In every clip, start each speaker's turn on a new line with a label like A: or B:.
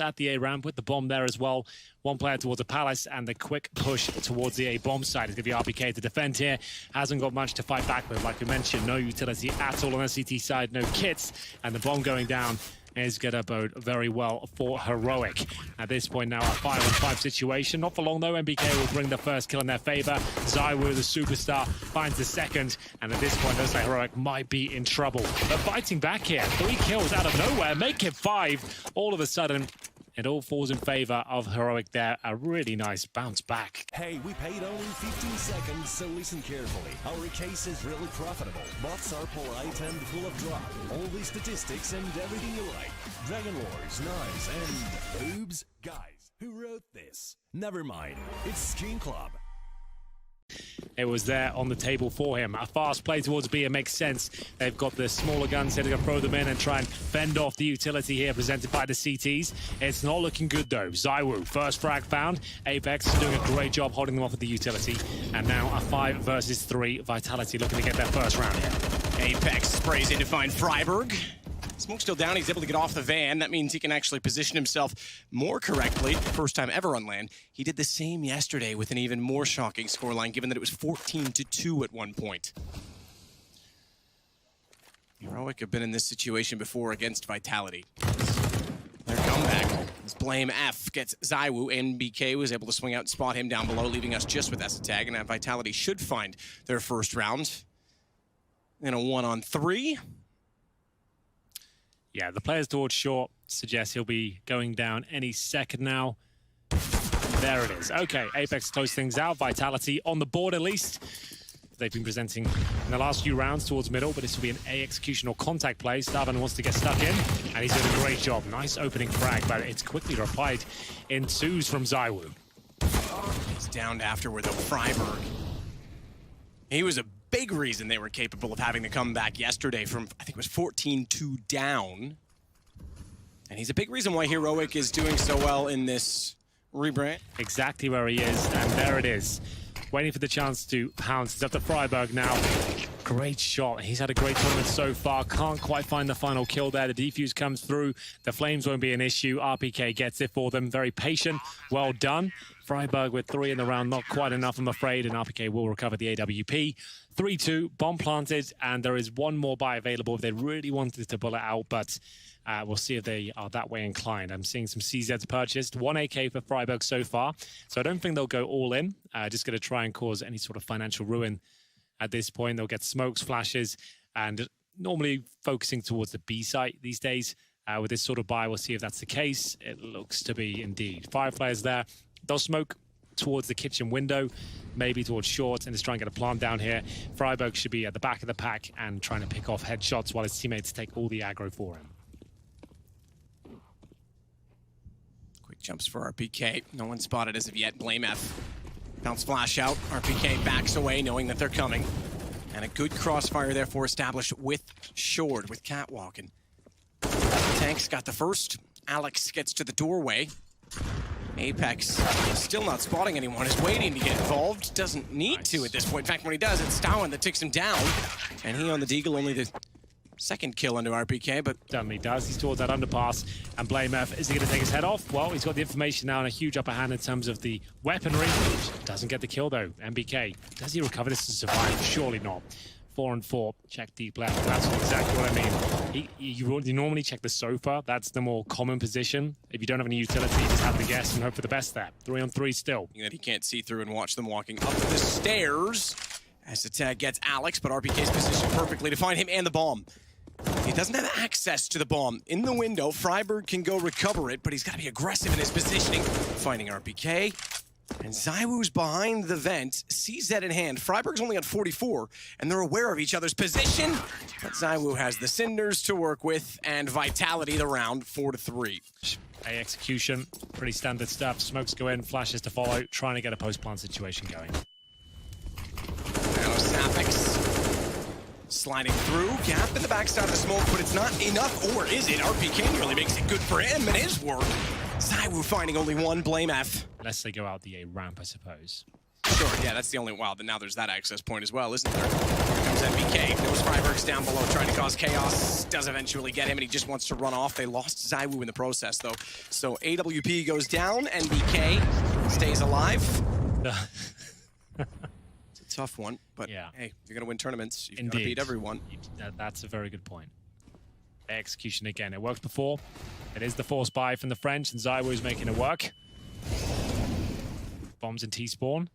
A: at the A ramp with the bomb there as well. One player towards the palace, and the quick push towards the A bomb side is going to be RPK to defend here. Hasn't got much to fight back with. Like we mentioned, no utility at all on the CT side, no kits, and the bomb going down is going to bode very well for Heroic. At this point now, a 5-on-5 situation. Not for long though, MBK will bring the first kill in their favor. ZywOo, the superstar, finds the second, and at this point, looks like Heroic might be in trouble. But fighting back here, 3 kills out of nowhere, make it 5 all of a sudden. It all falls in favor of Heroic there. A really nice bounce back.
B: Hey, we paid only 15 seconds, so listen carefully. Our case is really profitable. Bots are polite and full of drop. All the statistics and everything you like. Dragon Lords, knives, and boobs. Guys, who wrote this? Never mind. It's Skin Club.
A: It was there on the table for him. A fast play towards B, it makes sense. They've got the smaller guns here to throw them in and try and fend off the utility here presented by the CTs. It's not looking good though. ZywOo, first frag found. Apex doing a great job holding them off with the utility. And now a 5 versus 3 Vitality looking to get their first round here.
C: Apex sprays in to find friberg. Smoke still down, he's able to get off the van. That means he can actually position himself more correctly. First time ever on land. He did the same yesterday with an even more shocking scoreline, given that it was 14-2 at one point. Heroic have been in this situation before against Vitality. Their comeback is Blame F gets ZywOo. NBK was able to swing out and spot him down below, leaving us just with S tag, and Vitality should find their first round in a 1-on-3.
A: Yeah, the players towards short suggest he'll be going down any second now. There it is. Okay, Apex close things out. Vitality on the board at least. They've been presenting in the last few rounds towards middle, but this will be an A execution or contact play. Starvan wants to get stuck in, and he's doing a great job. Nice opening frag, but it's quickly replied in 2s from ZywOo.
C: He's downed afterward though, friberg. He was a big reason they were capable of having the comeback yesterday from, I think it was 14-2 down. And he's a big reason why Heroic is doing so well in this rebrand.
A: Exactly where he is, and there it is. Waiting for the chance to pounce. It's up to friberg now. Great shot. He's had a great tournament so far. Can't quite find the final kill there. The defuse comes through. The flames won't be an issue. RPK gets it for them. Very patient. Well done. friberg with 3 in the round. Not quite enough, I'm afraid. And RPK will recover the AWP. 3-2. Bomb planted. And there is one more buy available if they really wanted to pull it out. But we'll see if they are that way inclined. I'm seeing some CZs purchased. 1 AK for friberg so far. So I don't think they'll go all in. Just going to try and cause any sort of financial ruin. At this point, they'll get smokes, flashes, and normally focusing towards the B site these days. With this sort of buy, we'll see if that's the case. It looks to be indeed. 5 players there. They'll smoke towards the kitchen window, maybe towards short, and just try and get a plant down here. friberg should be at the back of the pack and trying to pick off headshots while his teammates take all the aggro for him.
C: Quick jumps for RPK. No one spotted as of yet. Blame F. Bounce flash out. RPK backs away knowing that they're coming. And a good crossfire therefore established with Short, with catwalking. Tank's got the first. Alex gets to the doorway. Apex still not spotting anyone, is waiting to get involved. Doesn't need to at this point. In fact, when he does, it's Stowen that takes him down. And he on the deagle, only the second kill under RPK, but
A: Certainly does. He's towards that underpass. And Blame F, is he going to take his head off? Well, he's got the information now and a huge upper hand in terms of the weaponry. Doesn't get the kill, though. MBK, does he recover this to survive? Surely not. 4-on-4. Check deep left. That's exactly what I mean. You normally check the sofa. That's the more common position. If you don't have any utility, you just have to guess and hope for the best there. 3-on-3 still.
C: that he can't see through and watch them walking up the stairs. As the tag gets Alex, but RPK's positioned perfectly to find him and the bomb. He doesn't have access to the bomb in the window. friberg can go recover it, but he's got to be aggressive in his positioning. Finding RPK. And ZywOo's behind the vent, CZ in hand. friberg's only on 44, and they're aware of each other's position. But ZywOo has the cinders to work with, and Vitality the round, 4-3.
A: A execution, pretty standard stuff. Smokes go in, flashes to follow, trying to get a post-plant situation going.
C: Now Sapix sliding through, gap in the backside of the smoke, but it's not enough, or is it? RPK nearly makes it good for him and his work. ZywOo finding only one. Blame F.
A: Unless they go out the A ramp, I suppose.
C: Sure, yeah, that's the only... Wow, now there's that access point as well, isn't there? Here comes NBK. Knows friberg's down below, trying to cause chaos. Does eventually get him, and he just wants to run off. They lost ZywOo in the process, though. So AWP goes down. NBK stays alive. It's a tough one, but
A: Yeah.
C: hey, if you're going to win tournaments, you've got to beat everyone.
A: That's a very good point. Execution again. It worked before. It is the force buy from the French, and ZywOo is making it work. Bombs in T-spawn.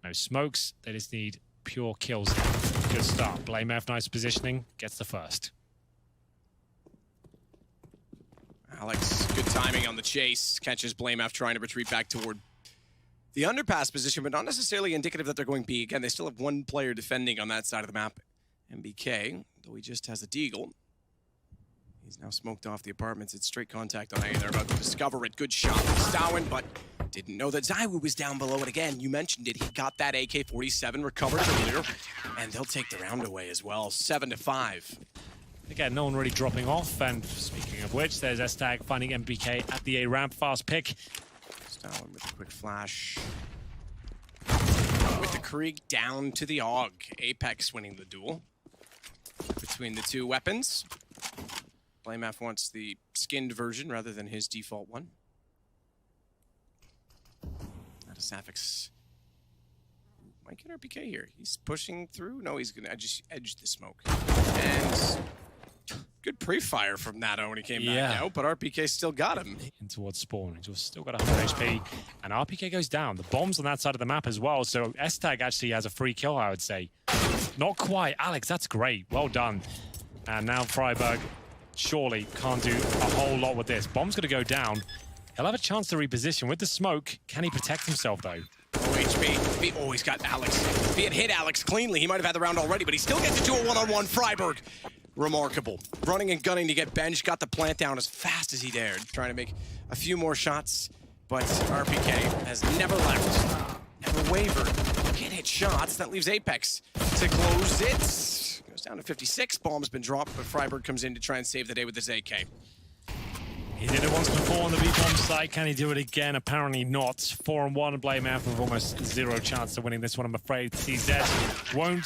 A: No smokes. They just need pure kills. Good start. blameF, nice positioning. Gets the first.
C: Alex, good timing on the chase. Catches blameF trying to retreat back toward the underpass position, but not necessarily indicative that they're going B. Again, they still have one player defending on that side of the map. NBK, though he just has a deagle. He's now smoked off the apartments. It's straight contact on A. They're about to discover it. Good shot from Stowen, but didn't know that ZywOo was down below it again. You mentioned it. He got that AK-47 recovered earlier, and they'll take the round away as well. 7-5.
A: Again, no one really dropping off. And speaking of which, there's Estag finding MBK at the A ramp. Fast pick.
C: Stowen with a quick flash. With the Krieg down to the AUG. Apex winning the duel between the two weapons. blameF wants the skinned version rather than his default one. Safix might get RPK here. He's pushing through. No, he's gonna just edge the smoke. And good pre-fire from Nato when he came back out, but RPK still got him.
A: In towards spawn. He's still got 100 HP, and RPK goes down. The bomb's on that side of the map as well, so Estag actually has a free kill, I would say. Not quite. Alex, that's great. Well done. And now friberg surely can't do a whole lot with this. Bomb's gonna go down. He'll have a chance to reposition with the smoke. Can he protect himself, though?
C: Oh, HP. Oh, he's got Alex. If he had hit Alex cleanly, he might have had the round already, but he still gets to do a one-on-one. friberg, remarkable. Running and gunning to get benched, got the plant down as fast as he dared. Trying to make a few more shots, but RPK has never left, never wavered. Can't hit shots. That leaves Apex to close it. Goes down to 56. Bomb's been dropped, but friberg comes in to try and save the day with his AK.
A: He did it once before on the B-bomb site. Can he do it again? Apparently not. 4-1 blameF with almost zero chance of winning this one, I'm afraid. CZ won't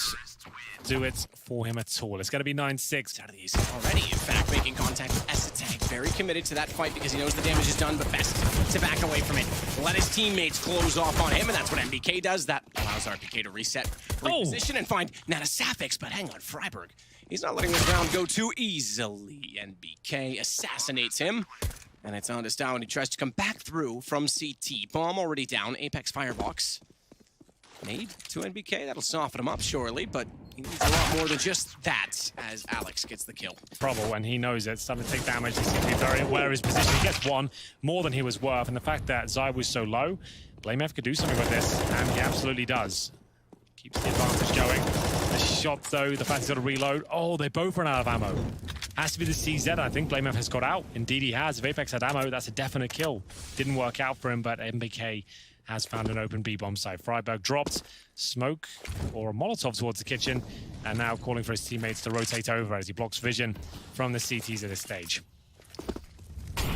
A: do it for him at all. It's going to be 9-6.
C: Out of these already, in fact, making contact with ENCE. Very committed to that fight because he knows the damage is done, but best to back away from it. Let his teammates close off on him, and that's what NBK does. That allows RPK to reset, reposition, and find Safix. But hang on, friberg. He's not letting this round go too easily. NBK assassinates him. And it's on to Stowen. He tries to come back through from CT. Bomb already down. Apex firebox. Nade to NBK. That'll soften him up surely, but he needs a lot more than just that as Alex gets the kill.
A: Trouble, and he knows it. Starting to take damage. He's going to be very aware of his position. He gets one more than he was worth. And the fact that ZywOo's so low, blameF could do something with this, and he absolutely does. Keeps the advantage going. The shot, though, the fact he's got to reload. Oh, they both run out of ammo. Has to be the CZ. I think blameF has got out. Indeed, he has. If Apex had ammo, that's a definite kill. Didn't work out for him, but NBK has found an open B-bomb site. friberg dropped smoke or a Molotov towards the kitchen, and now calling for his teammates to rotate over as he blocks vision from the CTs at this stage.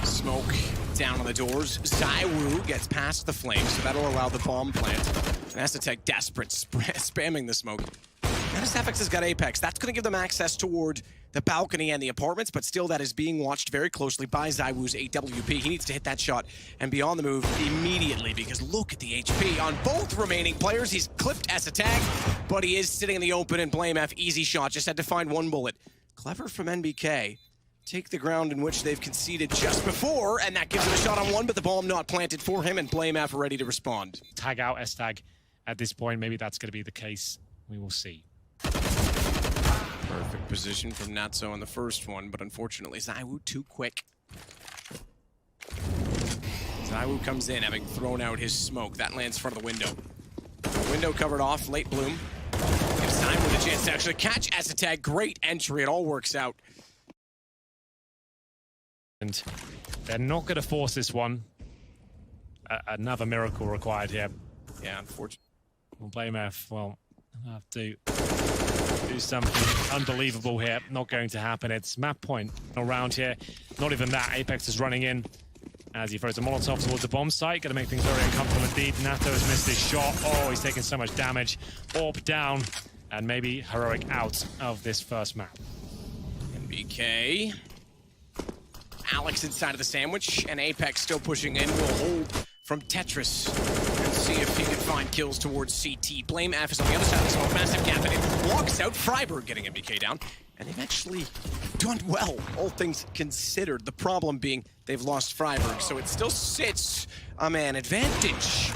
C: Smoke down on the doors. ZywOo gets past the flames, so that'll allow the bomb plant. And ENCE desperate, spamming the smoke. Safix has got Apex. That's going to give them access toward the balcony and the apartments, but still that is being watched very closely by ZywOo's AWP. He needs to hit that shot and be on the move immediately because look at the HP on both remaining players. He's clipped ENCE, but he is sitting in the open, and blameF, easy shot. Just had to find one bullet. Clever from NBK. Take the ground in which they've conceded just before, and that gives him a shot on one, but the bomb not planted for him, and blameF ready to respond.
A: Tag out Estag at this point. Maybe that's going to be the case. We will see.
C: Perfect position from Natso on the first one, but unfortunately ZywOo too quick. ZywOo comes in having thrown out his smoke. That lands in front of the window. The window covered off, late bloom. Gives ZywOo the chance to actually catch ENCE. Great entry, it all works out.
A: And they're not going to force this one. Another miracle required here.
C: Yeah, unfortunately.
A: Well, blameF, well, I'll have to do something unbelievable here. Not going to happen. It's map point around here. Not even that. Apex is running in. as he throws a Molotov towards the bomb site. Going to make things very uncomfortable indeed. Nato has missed his shot. Oh, he's taking so much damage. Orb down, and maybe Heroic out of this first map.
C: MBK. Alex inside of the sandwich, and Apex still pushing in. Will hold from Tetris and see if he can find kills towards CT. Blame F is on the other side of the smoke. Massive gap, and it blocks out friberg getting MBK down. And they've actually done well, all things considered. The problem being they've lost friberg, so it still sits a man advantage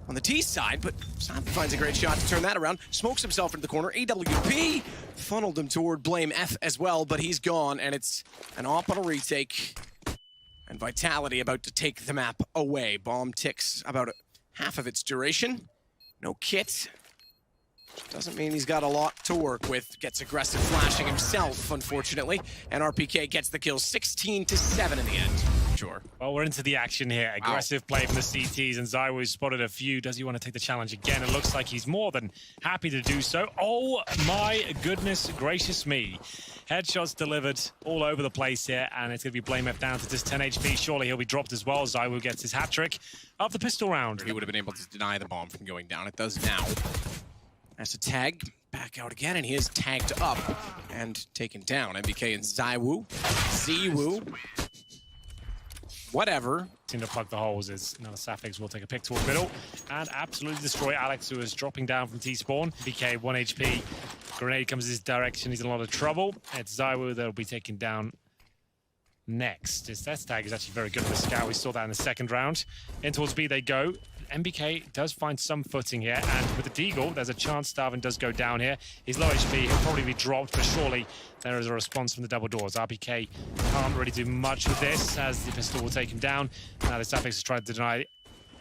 C: on the T side, but Sam finds a great shot to turn that around. Smokes himself into the corner. AWP funneled him toward Blame F as well, but he's gone, and it's an op on a retake. And Vitality about to take the map away. Bomb ticks about half of its duration. No kit. Doesn't mean he's got a lot to work with. Gets aggressive flashing himself, unfortunately. And RPK gets the kill 16-7 in the end. Sure.
A: Well, we're into the action here. Aggressive play from the CTs, and ZywOo spotted a few. Does he want to take the challenge again? It looks like he's more than happy to do so. Oh my goodness gracious me. Headshots delivered all over the place here, and it's going to be Blame F down to just 10 HP. Surely he'll be dropped as well. ZywOo gets his hat trick of the pistol round.
C: He would have been able to deny the bomb from going down. It does now. That's a tag. Back out again, and he is tagged up and taken down. MBK and ZywOo. Whatever.
A: Seem to plug the holes as another Sapphics will take a pick toward middle and absolutely destroy Alex, who is dropping down from T-spawn. BK 1 HP. Grenade comes his direction. He's in a lot of trouble. It's ZywOo that'll be taken down next. His test tag is actually very good for the scout. We saw that in the second round. In towards B they go. MBK does find some footing here, and with the Deagle, there's a chance Starvin does go down here. He's low HP, he'll probably be dropped, but surely there is a response from the double doors. RPK can't really do much with this, as the pistol will take him down. Now the Sapphics has tried to deny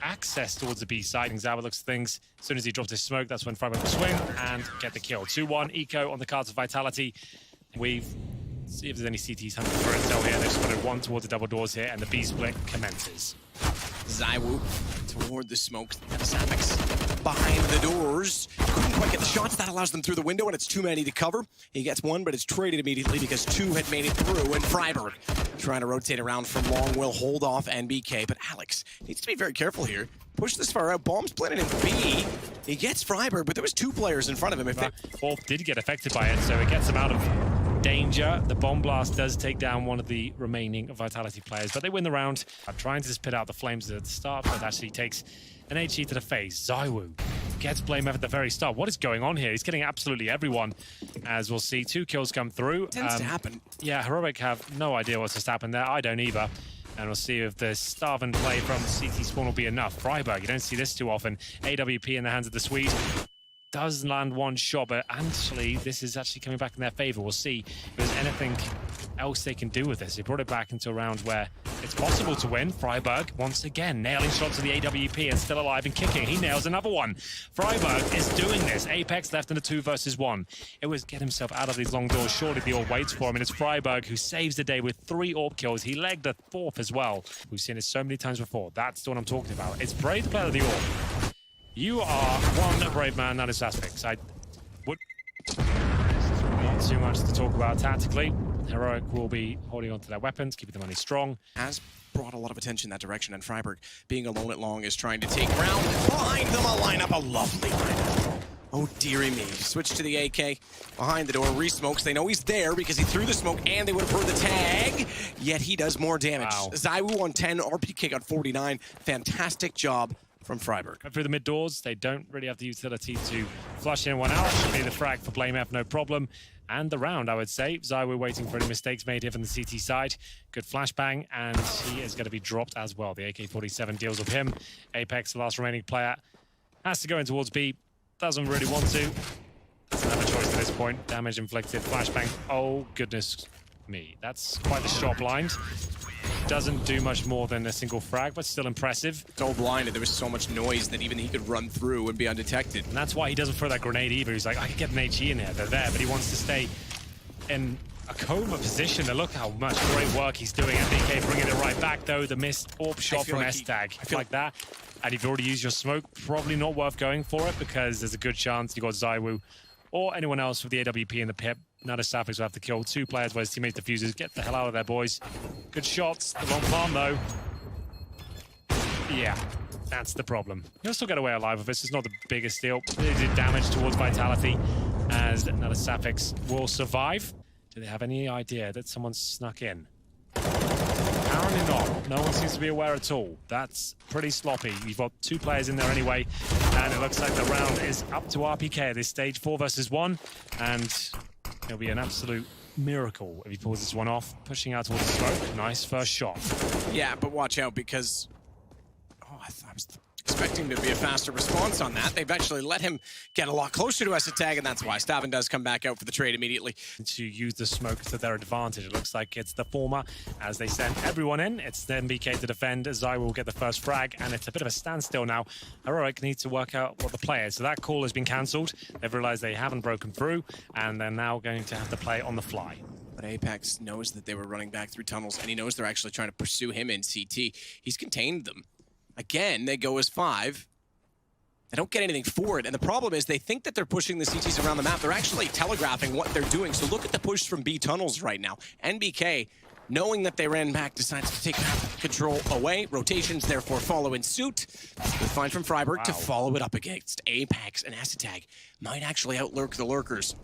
A: access towards the B side, and Zywoo looks at things. As soon as he drops his smoke, that's when friberg will swing and get the kill. 2-1, Eco on the cards of Vitality. We've see if there's any CTs hunting for intel here. They've spotted one towards the double doors here, and the B split commences.
C: ZywOo toward the smoke. Sapphics behind the doors. Couldn't quite get the shots. That allows them through the window, and it's too many to cover. He gets one, but it's traded immediately because two had made it through, and friberg trying to rotate around from long will hold off NBK, but Alex needs to be very careful here. Push this far out. Bomb's planted in B. He gets friberg, but there was two players in front of him. If
A: Orb did get affected by it, so it gets him out of danger. The bomb blast does take down one of the remaining Vitality players, but they win the round. I'm trying to just put out the flames at the start, but actually takes an HE to the face. ZywOo gets Blame F at the very start. What is going on here? He's getting absolutely everyone, as we'll see. 2 kills come through.
C: Tends to happen.
A: Yeah, Heroic have no idea what's just happened there. I don't either. And we'll see if the Starvin play from CT spawn will be enough. friberg, you don't see this too often. AWP in the hands of the Swede. Does land one shot, but actually, this is actually coming back in their favor. We'll see if there's anything else they can do with this. They brought it back into a round where it's possible to win. friberg, once again, nailing shots to the AWP and still alive and kicking. He nails another one. friberg is doing this. Apex left in a 2 versus 1. It was get himself out of these long doors. Surely the Orb waits for him, and it's friberg who saves the day with 3 Orb kills. He legged the 4th as well. We've seen it so many times before. That's the one I'm talking about. It's brave player of the Orb. You are one brave man, that is Sapphics. I would not too much to talk about tactically. Heroic will be holding on to their weapons, keeping the money strong.
C: Has brought a lot of attention that direction, and friberg, being alone at long, is trying to take ground. Behind them, a lineup, a lovely lineup. Oh, dearie me. Switch to the AK. Behind the door, re-smokes. They know he's there because he threw the smoke, and they would have heard the tag. Yet he does more damage.
A: Wow.
C: ZywOo on 10, RPK got 49. Fantastic job from friberg.
A: Through the mid doors, they don't really have the utility to flush anyone out. Should be the frag for Blame F, no problem. And the round, I would say. ZywOo waiting for any mistakes made here from the CT side. Good flashbang, and he is going to be dropped as well. The AK-47 deals with him. Apex, the last remaining player, has to go in towards B. Doesn't really want to. Doesn't have a choice at this point. Damage inflicted, flashbang. Oh, goodness me. That's quite the shot blind. Doesn't do much more than a single frag, but still impressive.
C: So blinded, there was so much noise that even he could run through and be undetected.
A: And that's why he doesn't throw that grenade either. He's like, I could get an HE in here. They're there, but he wants to stay in a coma position. And look how much great work he's doing. And BK bringing it right back, though. The missed Orb shot from S-Tag. I feel like that. And if you've already used your smoke, probably not worth going for it, because there's a good chance you got ZywOo or anyone else with the AWP in the pip. Now the Sapphics will have to kill 2 players while his teammates defuses. Get the hell out of there, boys. Good shots. The long palm, though. Yeah, that's the problem. He'll still get away alive with this. It's not the biggest deal. They did damage towards Vitality, as another Sapphics will survive. Do they have any idea that someone's snuck in? Apparently not. No one seems to be aware at all. That's pretty sloppy. You've got 2 players in there anyway, and it looks like the round is up to RPK at this stage, 4 versus 1, and it'll be an absolute miracle if he pulls this one off. Pushing out towards the smoke. Nice first shot.
C: Yeah, but watch out because... Oh, I was expecting to be a faster response on that. They've actually let him get a lot closer to Tag, and that's why Stavin does come back out for the trade immediately.
A: To use the smoke to their advantage. It looks like it's the former as they send everyone in. It's the MBK to defend. ZywOo will get the first frag, and it's a bit of a standstill now. Heroic needs to work out what the play is. So that call has been cancelled. They've realized they haven't broken through, and they're now going to have to play on the fly.
C: But Apex knows that they were running back through tunnels, and he knows they're actually trying to pursue him in CT. He's contained them. Again, they go as 5. They don't get anything for it, and the problem is they think that they're pushing the CTs around the map. They're actually telegraphing what they're doing, so look at the push from B tunnels right now. NBK, knowing that they ran back, decides to take control away. Rotations, therefore, follow in suit. Good find from friberg to follow it up against Apex, and Tag might actually outlurk the lurkers.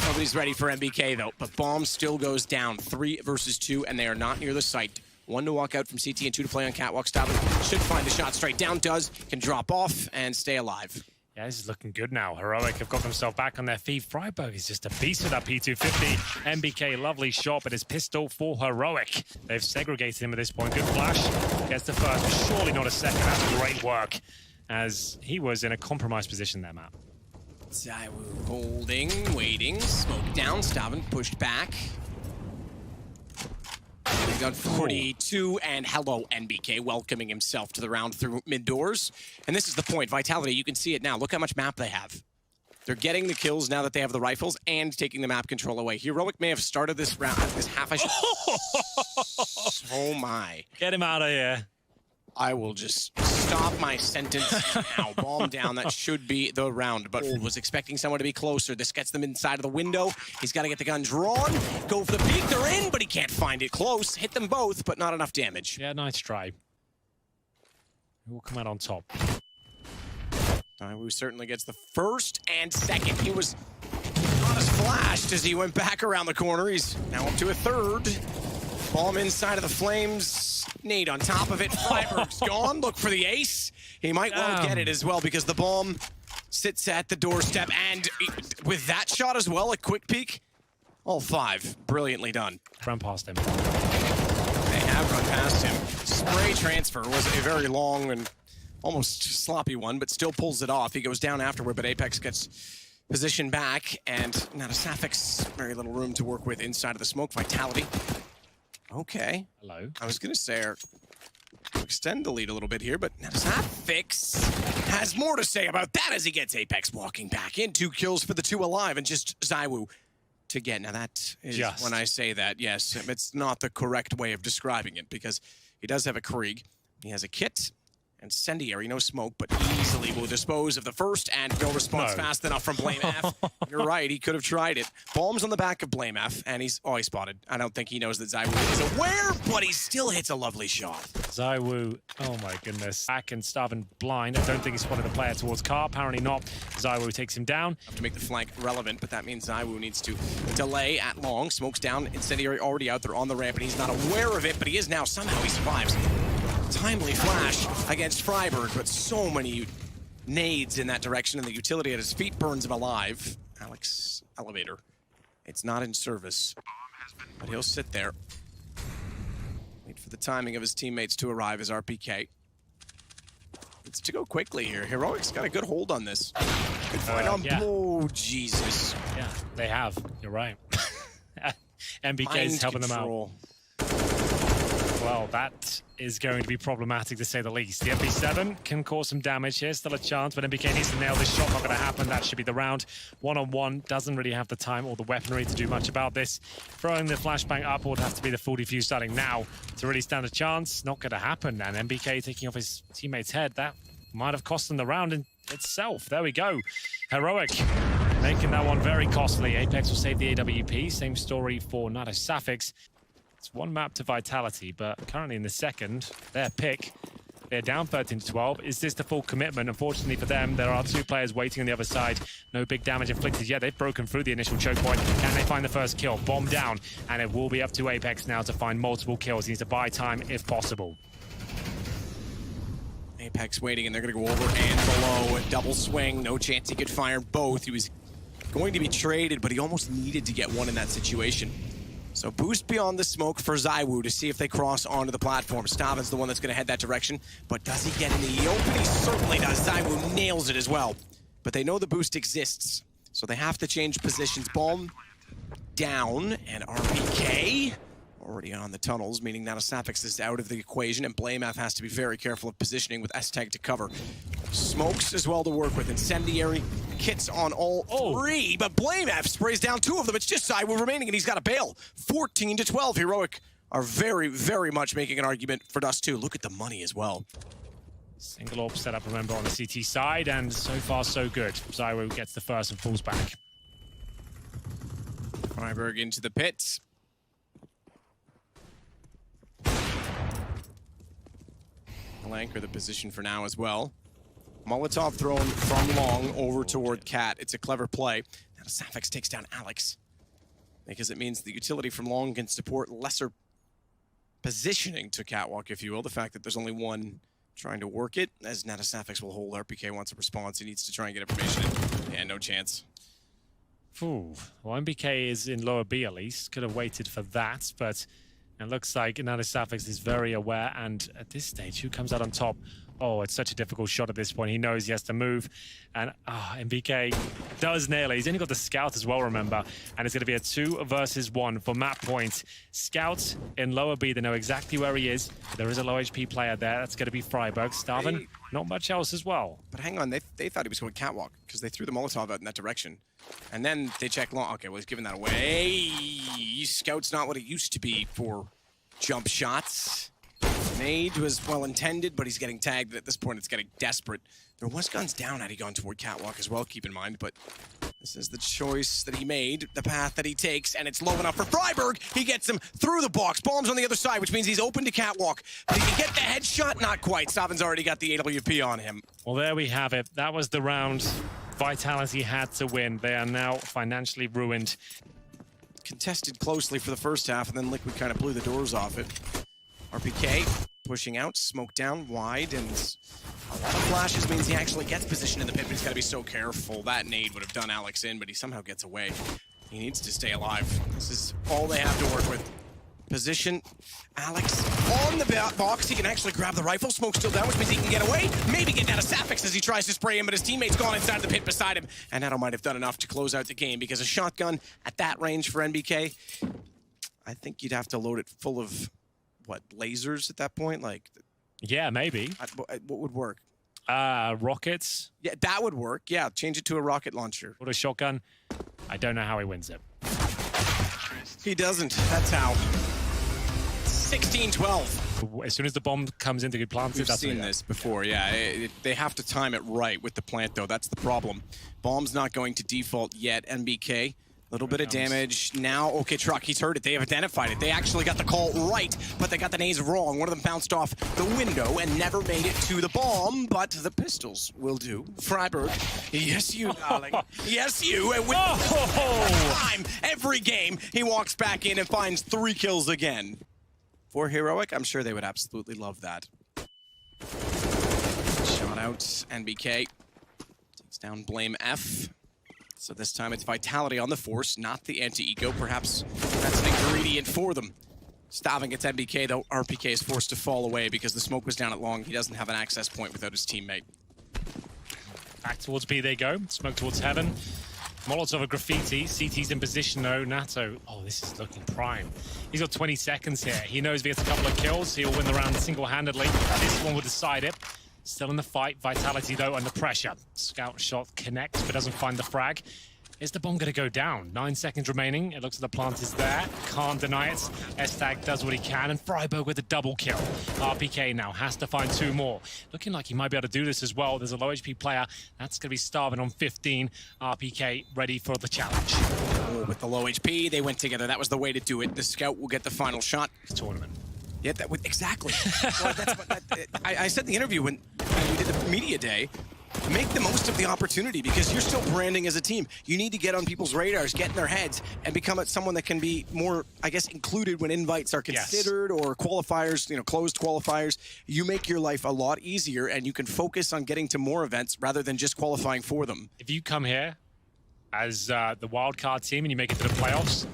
C: Nobody's ready for MBK, though, but Bomb still goes down. 3 versus 2, and they are not near the site. 1 to walk out from CT and 2 to play on Catwalk. Stavin should find the shot straight down, does, can drop off and stay alive.
A: Yeah, this is looking good now. Heroic have got themselves back on their feet. friberg is just a beast with that P250. MBK, lovely shot, but his pistol for Heroic. They've segregated him at this point. Good flash. Gets the first, but surely not a second. That's great work, as he was in a compromised position there, Matt.
C: ZywOo holding, waiting, smoke down. Stavin pushed back. They've got 42, and hello, NBK, welcoming himself to the round through mid-doors. And this is the point. Vitality, you can see it now. Look how much map they have. They're getting the kills now that they have the rifles and taking the map control away. Heroic may have started this round, this half a Oh my.
A: Get him out of here.
C: I will just stop my sentence now. Bomb down, that should be the round, but was expecting someone to be closer. This gets them inside of the window. He's got to get the gun drawn, go for the peek, they're in, but he can't find it close. Hit them both, but not enough damage.
A: Yeah, nice try. Who will come out on top?
C: ZywOo certainly gets the first and second. He was not as flashed as he went back around the corner. He's now up to a third. Bomb inside of the flames. Nade on top of it. friberg's gone. Look for the ace. He might well get it as well because the bomb sits at the doorstep. And with that shot as well, a quick peek. All 5. Brilliantly done.
A: Run past him.
C: They have run past him. Spray transfer was a very long and almost sloppy one, but still pulls it off. He goes down afterward, but Apex gets positioned back. And now to Sapphics, very little room to work with inside of the smoke. Vitality. Okay.
A: Hello.
C: I was going to say, extend the lead a little bit here, but Sapphics has more to say about that as he gets Apex walking back in. 2 kills for the 2 alive, and just ZywOo to get. Now that is, when I say that, yes, it's not the correct way of describing it, because he does have a Krieg. He has a kit. Incendiary, no smoke, but easily will dispose of the first, and no response fast enough from blameF. You're right, he could have tried it. Bombs on the back of blameF, and he's spotted. I don't think he knows that ZywOo is aware, but he still hits a lovely shot.
A: ZywOo, oh my goodness. Back and Stavin blind. I don't think he spotted the player towards Car. Apparently not. ZywOo takes him down.
C: Have to make the flank relevant, but that means ZywOo needs to delay at long. Smokes down, Incendiary already out there on the ramp, and he's not aware of it, but he is now. Somehow he survives. Timely flash against friberg, but so many nades in that direction, and the utility at his feet burns him alive. Alex, elevator. It's not in service, but he'll sit there. Wait for the timing of his teammates to arrive as RPK. It's to go quickly here. Heroic's got a good hold on this. Good fight on. Oh, Jesus.
A: Yeah, they have. You're right. MBK's helping them out. Well, that is going to be problematic to say the least. The MP7 can cause some damage here. Still a chance, but MBK needs to nail this shot. Not going to happen. That should be the round. 1-on-1 doesn't really have the time or the weaponry to do much about this. Throwing the flashbang up would have to be the full defuse starting now to really stand a chance. Not going to happen. And MBK taking off his teammate's head. That might have cost them the round in itself. There we go. Heroic making that one very costly. Apex will save the AWP. Same story for Sapphics. It's one map to Vitality, but currently in the second, their pick, they're down 13-12. Is this the full commitment? Unfortunately for them, there are 2 players waiting on the other side. No big damage inflicted yet. They've broken through the initial choke point. Can they find the first kill? Bomb down, and it will be up to Apex now to find multiple kills. He needs to buy time if possible.
C: Apex waiting, and they're going to go over and below. A double swing. No chance he could fire both. He was going to be traded, but he almost needed to get one in that situation. So boost beyond the smoke for ZywOo to see if they cross onto the platform. Stavin's the one that's going to head that direction, but does he get in the open? He certainly does. ZywOo nails it as well. But they know the boost exists, so they have to change positions. Bomb down, and RPK already on the tunnels, meaning that Asafix is out of the equation, and blameF has to be very careful of positioning with S-Tag to cover. Smokes as well to work with. Incendiary kits on all 3, but blameF sprays down 2 of them. It's just ZywOo remaining, and he's got a bail. 14-12. Heroic are very, very much making an argument for Dust 2. Look at the money as well.
A: Single AWP set up, remember, on the CT side, and so far so good. ZywOo gets the first and pulls back.
C: friberg into the pits. I'll anchor the position for now as well. Molotov thrown from long over toward Cat. It's a clever play. Now Asafix takes down Alex, because it means the utility from long can support lesser positioning to Catwalk, if you will. The fact that there's only one trying to work it, as Natasafix will hold. RPK wants a response. He needs to try and get information in. Yeah, no chance.
A: Ooh. Well, MBK is in lower B at least. Could have waited for that, but it looks like Natasafix is very aware, and at this stage, who comes out on top? Oh, it's such a difficult shot at this point. He knows he has to move, and MBK does nail it. He's only got the scout as well, remember, and it's going to be a 2 versus 1 for map point. Scout in lower B, they know exactly where he is. There is a low HP player there. That's going to be friberg. Stavin, not much else as well.
C: But hang on, they thought he was going Catwalk, because they threw the Molotov out in that direction. And then they checked long. Okay, well, he's giving that away. Scout's not what it used to be for jump shots. Nade was well intended, but he's getting tagged. At this point, it's getting desperate. There was guns down had he gone toward Catwalk as well, keep in mind, but this is the choice that he made, the path that he takes, and it's low enough for friberg. He gets him through the box. Bomb's on the other side, which means he's open to Catwalk. But he can get the headshot? Not quite. Stavin's already got the AWP on him.
A: Well, there we have it. That was the round Vitality had to win. They are now financially ruined.
C: Contested closely for the first half, and then Liquid kind of blew the doors off it. RPK pushing out, smoke down wide, and a lot of flashes means he actually gets position in the pit, but he's got to be so careful. That nade would have done Alex in, but he somehow gets away. He needs to stay alive. This is all they have to work with. Position, Alex on the box. He can actually grab the rifle. Smoke still down, which means he can get away. Maybe get down to Sapix as he tries to spray him, but his teammate's gone inside the pit beside him. And that might have done enough to close out the game, because a shotgun at that range for NBK, I think you'd have to load it full of, what, lasers at that point? Like,
A: yeah, maybe.
C: What would work?
A: Rockets.
C: Yeah, that would work. Yeah, change it to a rocket launcher.
A: Or a shotgun. I don't know how he wins it.
C: He doesn't. That's how. 16-12.
A: As soon as the bomb comes into good plant,
C: we've seen this before. Yeah, they have to time it right with the plant, though. That's the problem. Bomb's not going to default yet. NBK, little bit of damage. Now, okay, Truck, he's heard it. They have identified it. They actually got the call right, but they got the nades wrong. One of them bounced off the window and never made it to the bomb, but the pistols will do. friberg, yes, you, darling. Yes, you. And with time, every game, he walks back in and finds 3 kills again. For Heroic, I'm sure they would absolutely love that. Shot out, NBK. Takes down blameF. So this time it's Vitality on the Force, not the anti-eco. Perhaps that's an ingredient for them. Stavin gets NBK, though RPK is forced to fall away because the smoke was down at long. He doesn't have an access point without his teammate.
A: Back towards B they go. Smoke towards heaven. Molotov a graffiti. CT's in position though. Nato, oh, this is looking prime. He's got 20 seconds here. He knows if he gets a couple of kills, he'll win the round single-handedly. This one will decide it. Still in the fight. Vitality though under pressure. Scout shot connects but doesn't find the frag. Is the bomb going to go down? 9 seconds remaining. It looks like the plant is there. Can't deny it. Estag does what he can, and friberg with a double kill. RPK now has to find 2 more. Looking like he might be able to do this as well. There's a low HP player. That's going to be starving on 15. RPK ready for the challenge.
C: Oh, with the low HP, they went together. That was the way to do it. The scout will get the final shot.
A: Tournament.
C: Yeah, exactly. Well, I said in the interview when we did the media day, make the most of the opportunity because you're still branding as a team. You need to get on people's radars, get in their heads, and become someone that can be more, I guess, included when invites are considered or qualifiers, you know, closed qualifiers. You make your life a lot easier and you can focus on getting to more events rather than just qualifying for them.
A: If you come here as the wildcard team and you make it to the playoffs,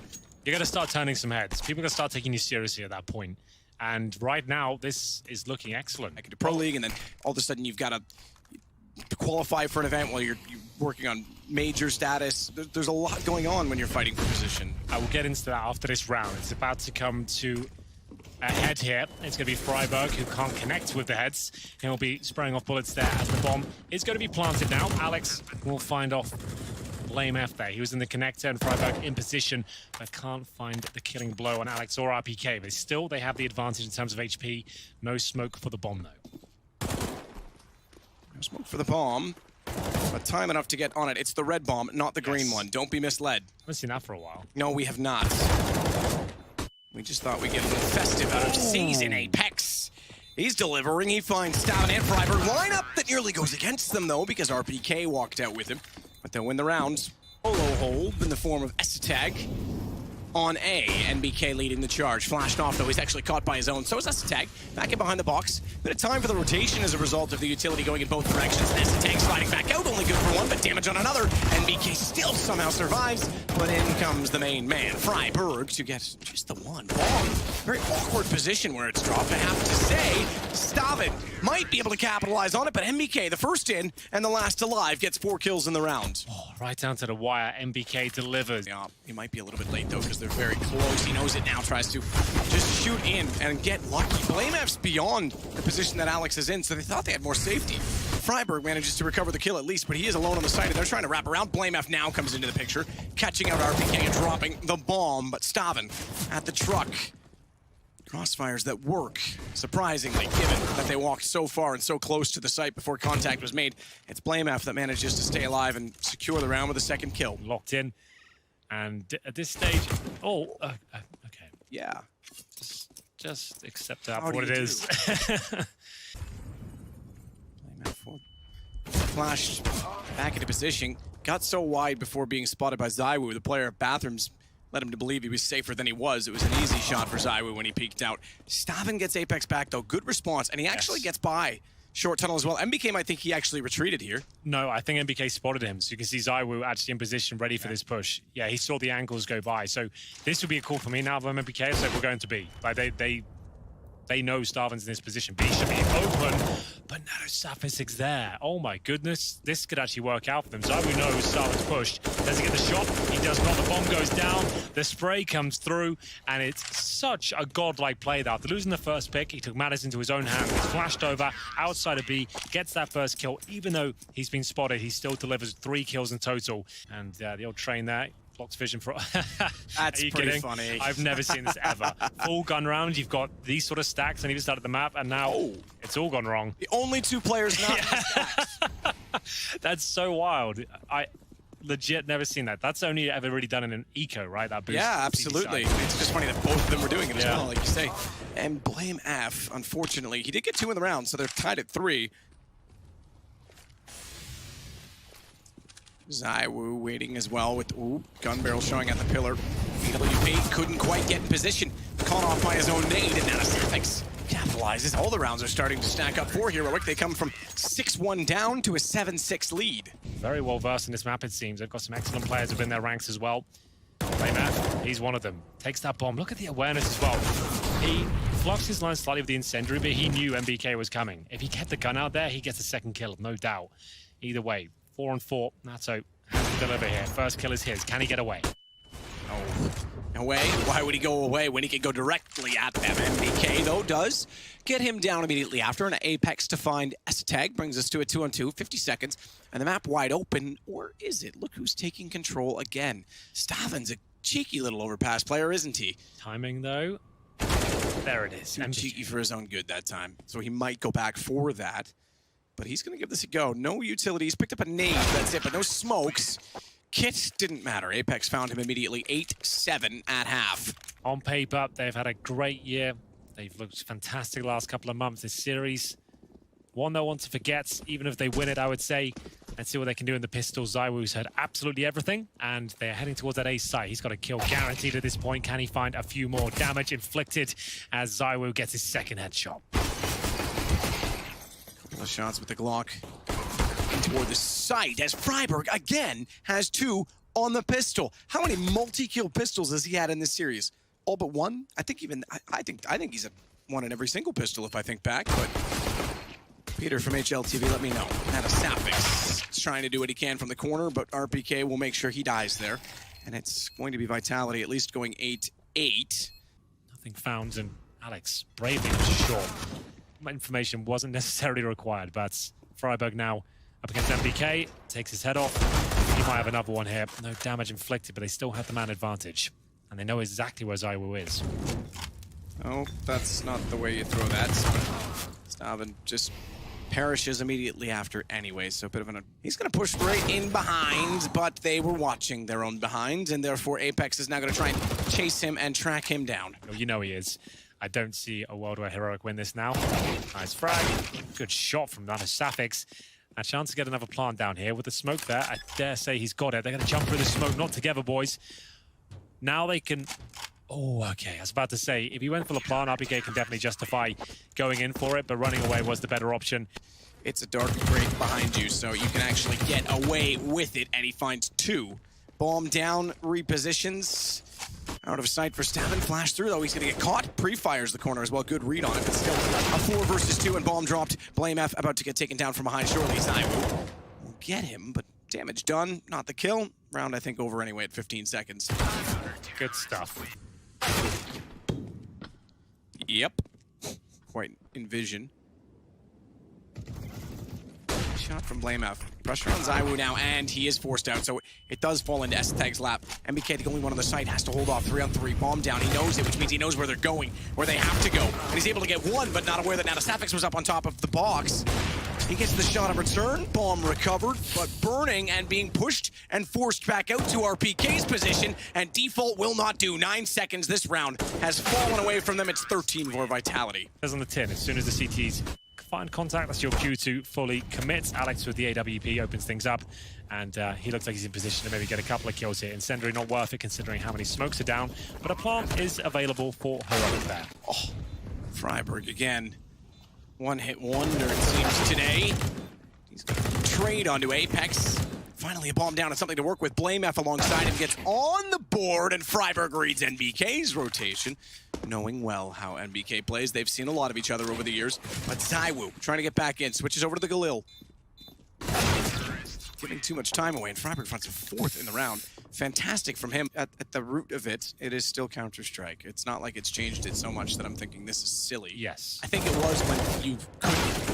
A: you're going to start turning some heads. People are going to start taking you seriously at that point. And right now, this is looking excellent.
C: Like a Pro League, and then all of a sudden you've got to qualify for an event while you're working on major status. There's a lot going on when you're fighting for position.
A: I will get into that after this round. It's about to come to a head here. It's going to be friberg, who can't connect with the heads. He'll be spraying off bullets there as the bomb is going to be planted now. Alex will find off blameF there. He was in the connector and friberg in position, but can't find the killing blow on Alex or RPK. But still, they have the advantage in terms of HP. No smoke for the bomb, though.
C: No smoke for the bomb, but time enough to get on it. It's the red bomb, not the green one. Don't be misled.
A: I haven't seen that for a while.
C: No, we have not. We just thought we'd get a little festive out of Season Apex. He's delivering. He finds Stavin and friberg. Lineup that nearly goes against them, though, because RPK walked out with him. But they'll win the rounds. Solo hold in the form of Estag on A. NBK leading the charge. Flashed off, though. He's actually caught by his own. So is Estag. Back in behind the box. Bit of time for the rotation as a result of the utility going in both directions. Estag sliding back out. Only good for one, but damage on another. NBK still somehow survives. But in comes the main man, friberg, to get just the one bomb. Very awkward position where it's dropped. I have to say, Stavin might be able to capitalize on it, but NBK, the first in and the last alive, gets 4 kills in the round.
A: Oh, right down to the wire. NBK delivers.
C: Yeah, he might be a little bit late, though, because they're very close. He knows it now, tries to just shoot in and get lucky. blameF's beyond the position that Alex is in, so they thought they had more safety. friberg manages to recover the kill at least, but he is alone on the site, and they're trying to wrap around. blameF now comes into the picture, catching out RPK and dropping the bomb, but Stavin at the truck. Crossfires that work, surprisingly, given that they walked so far and so close to the site before contact was made. It's blameF that manages to stay alive and secure the round with a second kill.
A: Locked in. And at this stage, okay.
C: Yeah.
A: Just accept that for what it is.
C: Flashed back into position. Got so wide before being spotted by ZywOo. The player at Bathrooms led him to believe he was safer than he was. It was an easy shot for ZywOo when he peeked out. Stavin gets Apex back, though. Good response, and he actually gets by short tunnel as well. NBK might think he actually retreated here.
A: No, I think NBK spotted him, so you can see ZywOo actually in position, ready for this push. Yeah, he saw the angles go by, so this would be a call for me now if I'm NBK, so we're going to B. Like, they know Stavin's in this position. B should be open, but no, Sapphic's there. Oh my goodness, this could actually work out for them. ZywOo knows Stavin's pushed. Does he get the shot? He does not. The bomb goes down. The spray comes through, and it's such a godlike play that after losing the first pick, he took matters into his own hands. He's flashed over outside of B, gets that first kill. Even though he's been spotted, he still delivers 3 kills in total. And the old train there. Blocks vision for...
C: That's pretty funny.
A: I've never seen this ever. Full gun round, you've got these sort of stacks on either side of the map, and now it's all gone wrong.
C: The only 2 players not in the stacks.
A: That's so wild. I legit never seen that. That's only ever really done in an eco, right? That boost.
C: Yeah, absolutely. It's just funny that both of them were doing it as well, like you say. And blameF, unfortunately, he did get 2 in the round, so they're tied at 3. ZywOo waiting as well with gun barrel showing at the pillar. BWP couldn't quite get in position. Caught off by his own nade, and now Sapphix capitalizes. All the rounds are starting to stack up for Heroic. They come from 6-1 down to a 7-6 lead.
A: Very well versed in this map, it seems. They've got some excellent players within their ranks as well. blameF, he's one of them. Takes that bomb. Look at the awareness as well. He fluffs his line slightly with the incendiary, but he knew NBK was coming. If he kept the gun out there, he gets a second kill, no doubt. Either way. 4-on-4, Nato has to deliver here. First kill is his. Can he get away?
C: Oh, away. Why would he go away when he could go directly at them? MBK, though, does get him down immediately after. An Apex to find ENCE brings us to a 2-on-2, 50 seconds, and the map wide open. Or is it? Look who's taking control again. Stavin's a cheeky little overpass player, isn't he?
A: Timing, though. There it is.
C: And cheeky for his own good that time. So he might go back for that. But he's going to give this a go. No utilities. Picked up a nade. That's it. But no smokes. Kit didn't matter. Apex found him immediately. 8-7 at half.
A: On paper, they've had a great year. They've looked fantastic the last couple of months. This series, one they'll want to forget, even if they win it, I would say. Let's see what they can do in the pistols. ZywOo's had absolutely everything, and they're heading towards that ace site. He's got a kill guaranteed at this point. Can he find a few more damage inflicted as ZywOo gets his second headshot?
C: Couple of shots with the Glock toward the site as friberg again has 2 on the pistol. How many multi-kill pistols has he had in this series? All but one? I think he's a one in every single pistol if I think back, but Peter from HLTV, let me know. Now the Sapix is trying to do what he can from the corner, but RPK will make sure he dies there. And it's going to be Vitality at least going 8-8.
A: Nothing found, and Alex bravely short. Information wasn't necessarily required, but friberg now up against MBK, takes his head off. He might have another one here. No damage inflicted, but they still have the man advantage. And they know exactly where ZywOo is.
C: Oh, that's not the way you throw that. Stavin just perishes immediately after anyway, so a bit of an... He's going to push right in behind, but they were watching their own behind, and therefore Apex is now going to try and chase him and track him down.
A: You know he is. I don't see a world where Heroic win this now. Nice frag. Good shot from that Sapix. A chance to get another plant down here with the smoke there. I dare say he's got it. They're going to jump through the smoke. Not together, boys. Now they can... Oh, okay. I was about to say, if he went for the plant, RPK can definitely justify going in for it, but running away was the better option.
C: It's a dark grate behind you, so you can actually get away with it, and he finds 2. Bomb down, repositions. Out of sight for Stavin. Flash through, though. He's going to get caught. Pre-fires the corner as well. Good read on it, but still a 4 versus 2, and bomb dropped. blameF about to get taken down from behind. Surely ZywOo will get him, but damage done. Not the kill. Round, I think, over anyway at 15 seconds.
A: Good stuff.
C: Yep. Quite in vision. Shot from blameF. Pressure on ZywOo now, and he is forced out, so it does fall into ENCE's lap. MBK, the only one on the site, has to hold off 3-on-3. Bomb down. He knows it, which means he knows where they're going, where they have to go. And he's able to get one, but not aware that now the Sapix was up on top of the box. He gets the shot of return. Bomb recovered, but burning and being pushed and forced back out to RPK's position, and default will not do. 9 seconds. This round has fallen away from them. It's 13 for Vitality.
A: As on the tin, as soon as the CTs find contact, that's your cue to fully commit. Alex with the AWP opens things up, and he looks like he's in position to maybe get a couple of kills here. Incendiary not worth it considering how many smokes are down, but a plant is available for Heroic there.
C: Oh, friberg again. One-hit wonder, it seems, today. He's going to trade onto Apex. Finally, a bomb down and something to work with. blameF alongside him gets on the board, and friberg reads NBK's rotation, knowing well how NBK plays. They've seen a lot of each other over the years. But ZywOo trying to get back in, switches over to the Galil. Giving too much time away, and friberg finds a 4th in the round. Fantastic from him. At the root of it, it is still Counter-Strike. It's not like it's changed it so much that I'm thinking this is silly.
A: Yes.
C: I think it was when you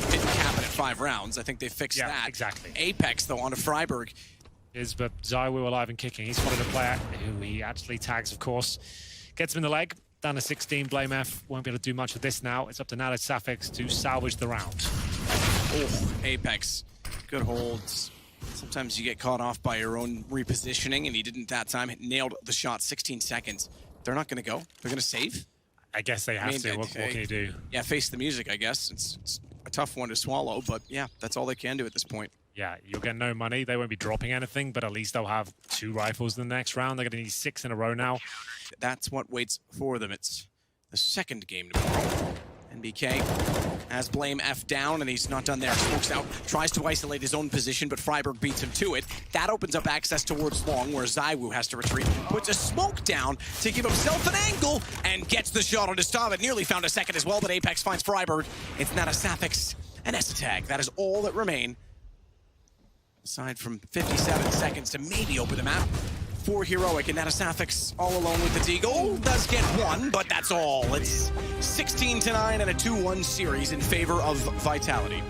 C: didn't cap it at 5 rounds. I think they fixed that.
A: Exactly.
C: Apex, though, onto friberg.
A: But ZywOo alive and kicking. He's spotted a player who he actually tags, of course. Gets him in the leg. Down to 16. blameF won't be able to do much with this now. It's up to Nada Sapix to salvage the round.
C: Oh, Apex. Good holds. Sometimes you get caught off by your own repositioning, and he didn't that time. Nailed the shot, 16 seconds. They're not going to go. They're going to save.
A: I guess they have to. What can you do?
C: Yeah, face the music, I guess. It's a tough one to swallow, but yeah, that's all they can do at this point.
A: Yeah, you'll get no money. They won't be dropping anything, but at least they'll have 2 rifles in the next round. They're going to need 6 in a row now.
C: That's what waits for them. It's the second game tomorrow. NBK has blameF down, and he's not done there. Smokes out, tries to isolate his own position, but friberg beats him to it. That opens up access towards long, where ZywOo has to retreat. Puts a smoke down to give himself an angle, and gets the shot on Stavin. Nearly found a second as well, but Apex finds friberg. It's not a Sapix and ENCE. That is all that remain. Aside from 57 seconds to maybe open the map. for Heroic, and Natasafix all alone with the Deagle. Does get one, but that's all. It's 16-9 and a 2-1 series in favor of Vitality.